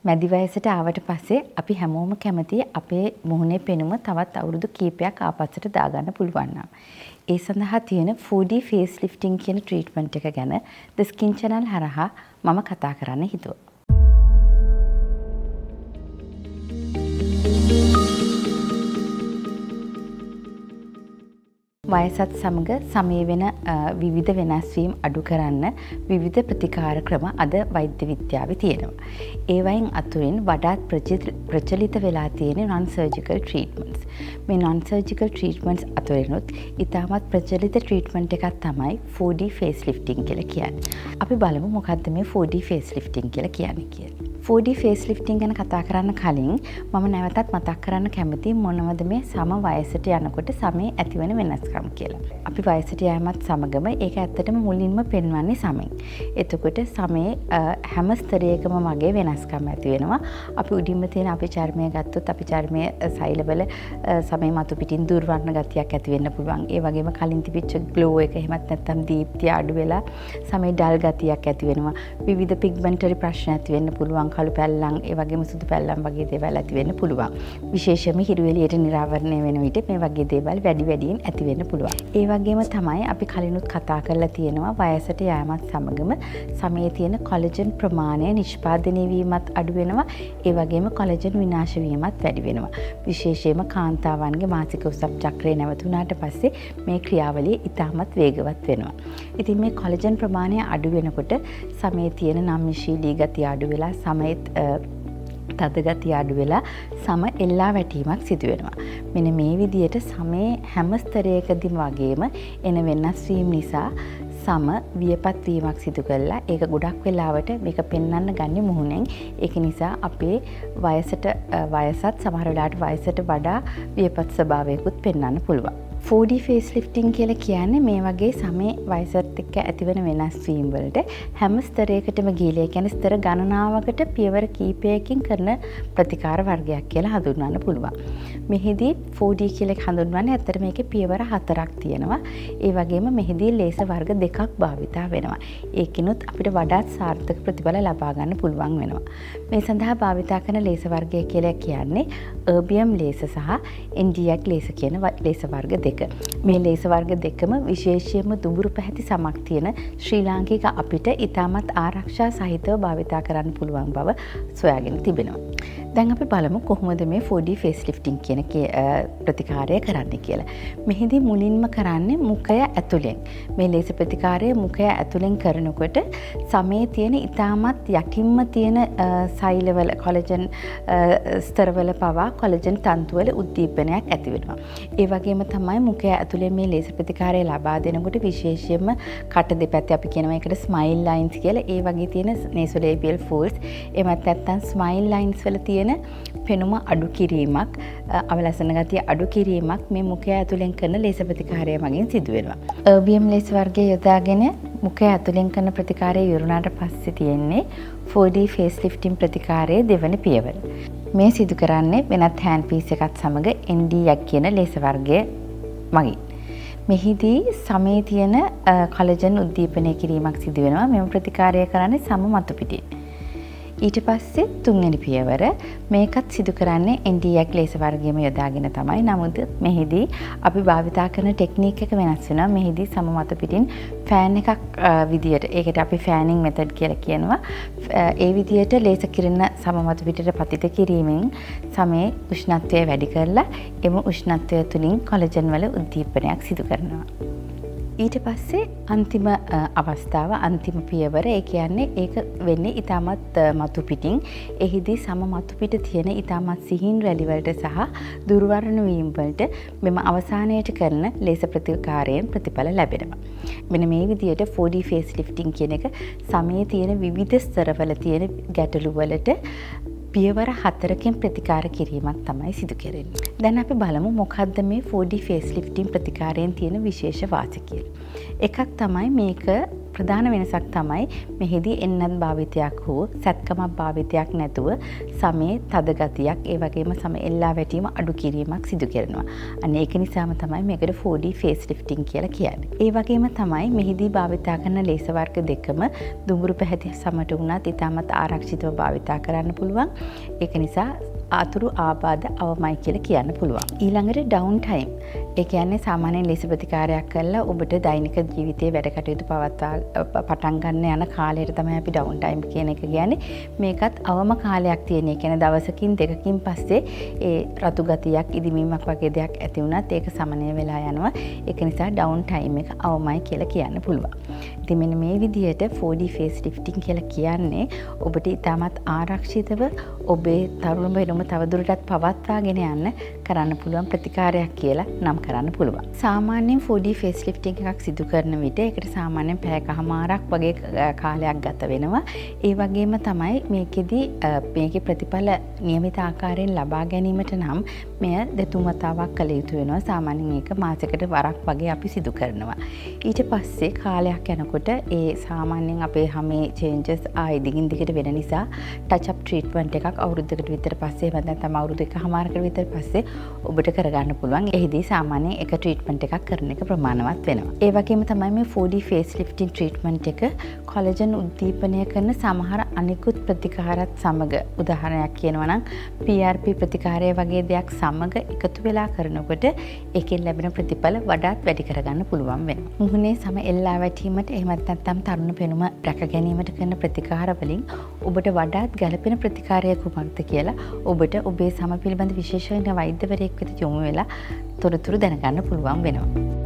මැදි වයසට ආවට පස්සේ අපි හැමෝම කැමති අපේ මුහුණේ පෙනුම තවත් අවුරුදු කීපයක් ආපස්සට දාගන්න පුළුවන් නම්. ඒ සඳහා තියෙන 4D face lifting කියන ට්‍රීට්මන්ට් එක ගැන The Skin Channel හරහා මම කතා කරන්න හිතුවා. වයසත් සමග සමය වෙන විවිධ වෙනස් වීම් අඩු කරන්න විවිධ ප්‍රතිකාර ක්‍රම අද වෛද්‍ය විද්‍යාවේ තියෙනවා. ඒ වයින් අතුරින් වඩාත් ප්‍රචලිත වෙලා තියෙන non surgical treatments. මේ non surgical treatments අතරිනුත් ඉතාමත් ප්‍රචලිත treatment එකක් තමයි 4D face lifting කියලා කියන්නේ. අපි බලමු මොකක්ද මේ 4D face lifting කියලා කියන්නේ කියලා. 4D face lifting ගැන කතා කරන්න කලින් මම නැවතත් මතක් කරන්න කැමතියි මොනවද මේ සම වයසට යනකොට සමේ ඇතිවන වෙනස්කම් කියලා. අපි වයසට යෑමත් සමගම ඒක ඇත්තටම මුලින්ම පෙන්වන්නේ සමෙන්. එතකොට සමේ හැම ස්තරයකම මගේ වෙනස්කම් ඇති වෙනවා. අපි උඩින්ම තියෙන අපේ චර්මය ගත්තොත් අපි චර්මයේ සෛලවල සමේ මතු පිටින් දුර්වර්ණ ගතියක් ඇති වෙන්න පුළුවන්. ඒ වගේම කලින් තිබිච්ච ග්ලෝ එක එහෙමත් නැත්නම් දීප්තිය අඩු වෙලා සමේ ඩල් ගතියක් ඇති වෙනවා. විවිධ පිග්මන්ටරි ප්‍රශ්න ඇති වෙන්න පුළුවන්. කළු පැල්ලම් ඒ වගේම සුදු පැල්ලම් වගේ දේවල් ඇති වෙන්න පුළුවන්. විශේෂයෙන්ම හිරු එළියට නිරාවරණය වෙන විට මේ වගේ දේවල් වැඩියෙන් ඇති වෙන්න පුළුවන්. ඒ වගේම තමයි අපි කලිනුත් කතා කරලා තියෙනවා වයසට යෑමත් සමගම සමයේ තියෙන කොලජන් ප්‍රමාණය නිෂ්පාදනය වීමත් අඩු වෙනවා. ඒ වගේම කොලජන් විනාශ වීමත් වැඩි වෙනවා. විශේෂයෙන්ම කාන්තාවන්ගේ මාසික උසප් චක්‍රය නැවතුණාට පස්සේ මේ ක්‍රියාවලිය ඉතාමත් වේගවත් වෙනවා. ඉතින් මේ කොලජන් ප්‍රමාණය අඩු වෙනකොට සමයේ තියෙන නම්‍යශීලී ගතිය අඩු වෙලා සමයේ තද ගතිය අඩු වෙලා සම එල්ලා වැටීමක් සිදු වෙනවා. මෙන්න මේ විදිහට සමේ හැම ස්තරයකදීම වගේම එන වෙනස් වීම නිසා සම වියපත් වීමක් සිදු කරලා ඒක ගොඩක් වෙලාවට මේක පෙන්වන්න ගන්නේ මුහුණෙන්. ඒක නිසා අපේ වයසත් සමහර වෙලාවට වයසට වඩා වියපත් ස්වභාවයකුත් පෙන්වන්න පුළුවන්. 4D face lifting කියලා කියන්නේ මේ වගේ සමේ වයසත් එක්ක ඇතිවන වෙනස් වීම් වලට හැම ස්තරයකටම ගිහිලා ඒ කියන්නේ ස්තර ගණනාවකට පියවර කීපයකින් කරන ප්‍රතිකාර වර්ගයක් කියලා හඳුන්වන්න පුළුවන්. මෙහිදී 4D කියලා හඳුන්වන්නේ ඇත්තට මේකේ පියවර 4ක් තියෙනවා. ඒ වගේම මෙහිදී ලේස වර්ග දෙකක් භාවිතා වෙනවා. ඒකිනුත් අපිට වඩාත් සාර්ථක ප්‍රතිඵල ලබා ගන්න පුළුවන් වෙනවා. මේ සඳහා භාවිතා කරන ලේස වර්ගය කියලා කියන්නේ erbium ලේස සහ Nd:YAG ලේස කියන ලේස වර්ග දෙක. මේ ලේස වර්ග දෙකම විශේෂයෙන්ම දුඹුරු පැහැති සමක් තියෙන ශ්‍රී ලාංකික අපිට ඉතාමත් ආරක්ෂා සහිතව භාවිතා කරන්න පුළුවන් බව සොයාගෙන තිබෙනවා. දැන් අපි බලමු කොහොමද මේ 4D face lifting කියන ප්‍රතිකාරය කරන්නේ කියලා. මෙහිදී මුලින්ම කරන්නේ මුඛය ඇතුලෙන්. මේ ලේස ප්‍රතිකාරය මුඛය ඇතුලෙන් කරනකොට සමේ තියෙන ඉතාමත් යටින්ම තියෙන සෛලවල කොලජන් ස්තරවල පවා කොලජන් තන්තුවල උද්දීපනයක් ඇති වෙනවා. ඒ වගේම තමයි මුඛය ඇතුලේ මේ ලේස ප්‍රතිකාරය ලබා දෙනකොට විශේෂයෙන්ම කට දෙපැත්තේ අපි කියනවා ඒකට ස්මයිල් ලයින්ස් කියලා. ඒ වගේ තියෙන nasolabial folds එමත් නැත්නම් ස්මයිල් ලයින්ස් වල තියෙන පෙනුම අඩු කිරීමක්, අවලසන ගතිය අඩු කිරීමක් මේ මුඛය ඇතුලෙන් කරන ලේස ප්‍රතිකාරය මගින් සිදු වෙනවා. erbium ලේස වර්ගය යොදාගෙන මුඛය ඇතුලෙන් කරන ප්‍රතිකාරය ඉවරුණාට පස්සේ තියෙන්නේ 4D face lifting ප්‍රතිකාරයේ දෙවන පියවර. මේ සිදු කරන්නේ වෙනත් hand piece එකත් සමග Nd:YAG කියන ලේස වර්ගය මගින්. මෙහිදී සමේ තියෙන කොලජන් උද්දීපනය කිරීමක් සිදු වෙනවා. මෙම ප්‍රතිකාරය කරන්නේ සම මතු පිටින්. ඊට පස්සේ තුන්වෙනි පියවර මේකත් සිදු කරන්නේ Nd:YAG ලේස වර්ගයම යොදාගෙන තමයි. නමුත් මෙහිදී අපි භාවිතා කරන ටෙක්නික් එක වෙනස් වෙනවා. මෙහිදී සම මත පිටින් ෆෑන් එකක් විදියට ඒකට අපි ෆෑනින් මෙතඩ් කියලා කියනවා. ඒ විදියට ලේස කිරණ සම මත පිටට පතිත කිරීමෙන් සමේ උෂ්ණත්වය වැඩි කරලා එම උෂ්ණත්වය තුලින් කොලජන් වල උද්දීපනයක් සිදු කරනවා. ඊට පස්සේ අන්තිම අවස්ථාව අන්තිම පියවර ඒ කියන්නේ ඒක වෙන්නේ ඊටමත් මතු පිටින්. එහිදී සම මතු පිට තියෙන ඊටමත් සිහින් රැලි වලට සහ දුර්වර්ණ වීම වලට මෙම අවසානයේට කරන ලේස ප්‍රතිකාරයෙන් ප්‍රතිඵල ලැබෙනවා. මෙන්න මේ විදිහට 4D face lifting කියන එක සමයේ තියෙන විවිධ ස්තරවල තියෙන ගැටලු වලට පියවර 4කින් ප්‍රතිකාර කිරීමක් තමයි සිදු කෙරෙන්නේ. දැන් අපි බලමු මොකද්ද මේ 4D face lifting ප්‍රතිකාරයෙන් තියෙන විශේෂ වාසි කියලා. එකක් තමයි මේක ප්‍රධාන වෙනසක් තමයි මෙහිදී එන්නත් භාවිතයක් හෝ සැත්කමක් භාවිතයක් නැතුව සමේ තද ගතියක් ඒ වගේම සම එල්ලා වැටීම අඩු කිරීමක් සිදු කරනවා. අන්න ඒක නිසාම තමයි මේකට 4D ෆේස් ලිෆ්ටිං කියලා කියන්නේ. ඒ වගේම තමයි මෙහිදී භාවිතා කරන ලේසර් වර්ග දෙකම දුඹුරු පැහැති සමට වුණත් ඉතාමත් ආරක්ෂිතව භාවිතා කරන්න පුළුවන්. ඒක නිසා අතුරු ආබාධ අවමයි කියලා කියන්න පුළුවන්. ඊළඟට ඩවුන් ටයිම්. ඒ කියන්නේ සාමාන්‍යයෙන් ලේසර් ප්‍රතිකාරයක් කරලා ඔබට දෛනික ජීවිතයේ වැඩ කටයුතු පවත්වා පටන් ගන්න යන කාලයට තමයි අපි ඩවුන් ටයිම් කියන එක කියන්නේ. මේකත් අවම කාලයක් තියෙන. ඒ කියන්නේ දවසකින් දෙකකින් පස්සේ ඒ රතු ගතියක් ඉදිමීමක් වගේ දෙයක් ඇති වුණත් ඒක සමනය වෙලා යනවා. ඒක නිසා ඩවුන් ටයිම් එක අවමයි කියලා කියන්න පුළුවන්. ඉතින් මෙන්න මේ විදිහට 4D ෆේස් ලිෆ්ටිං කියලා කියන්නේ ඔබට ඉතාමත් ආරක්ෂිතව ඔබේ තරුණ බෙරුම තවදුරටත් පවත්වාගෙන යන්න කරන්න පුළුවන් ප්‍රතිකාරයක් කියලා නම් කරන්න පුළුවන්. සාමාන්‍යයෙන් 4D ෆේස් ලිෆ්ටිං එකක් සිදු කරන විට ඒකට සාමාන්‍යයෙන් පැයකමාරක් වගේ කාලයක් ගත වෙනවා. ඒ වගේම තමයි මේකෙදි මේකේ ප්‍රතිඵල නියමිත ආකාරයෙන් ලබා ගැනීමට නම් මෙය දෙතුන් වතාවක් කළ යුතු වෙනවා. සාමාන්‍යයෙන් මේක මාසයකට වරක් වගේ අපි සිදු කරනවා. ඊට පස්සේ කාලයක් යනකොට ඒ සාමාන්‍යයෙන් අපේ හැමේ චේන්ජස් ආයෙ දිගින් දිගට වෙන නිසා ටච් අප් ට්‍රීට්මන්ට් එකක් අවුරුද්දකට විතර පස්සේ නැත්නම් අවුරුදු 1කමාරකට විතර පස්සේ ඔබට කරගන්න පුළුවන්. එහිදී සාමාන්‍යයෙන් එක ට්‍රීට්මන්ට් එකක් කරන එක ප්‍රමාණවත් වෙනවා. ඒ වගේම තමයි මේ 4D ෆේස් ලිෆ්ටිං ට්‍රීට්මන්ට් එක කොලජන් උද්දීපනය කරන සමහර අනිකුත් ප්‍රතිකාරات සමග උදාහරණයක් කියනවා නම් PRP ප්‍රතිකාරය වගේ දෙයක් සමග එකතු වෙලා කරනකොට ඒකෙන් ලැබෙන ප්‍රතිඵල වඩාත් වැඩි කරගන්න පුළුවන් වෙනවා. මුහුණේ සම එල්ලා වැටීමට එහෙමත් නැත්නම් තරුණ පෙනුම රැක ගැනීමට කරන ප්‍රතිකාර වලින් ඔබට වඩාත් ගැළපෙන ප්‍රතිකාරය කුමක්ද කියලා ඔබට ඔබේ සම පිළිබඳ විශේෂඥ වෛද්‍යවරයෙක් වෙත යොමු වෙලා තොරතුරු දැනගන්න පුළුවන් වෙනවා.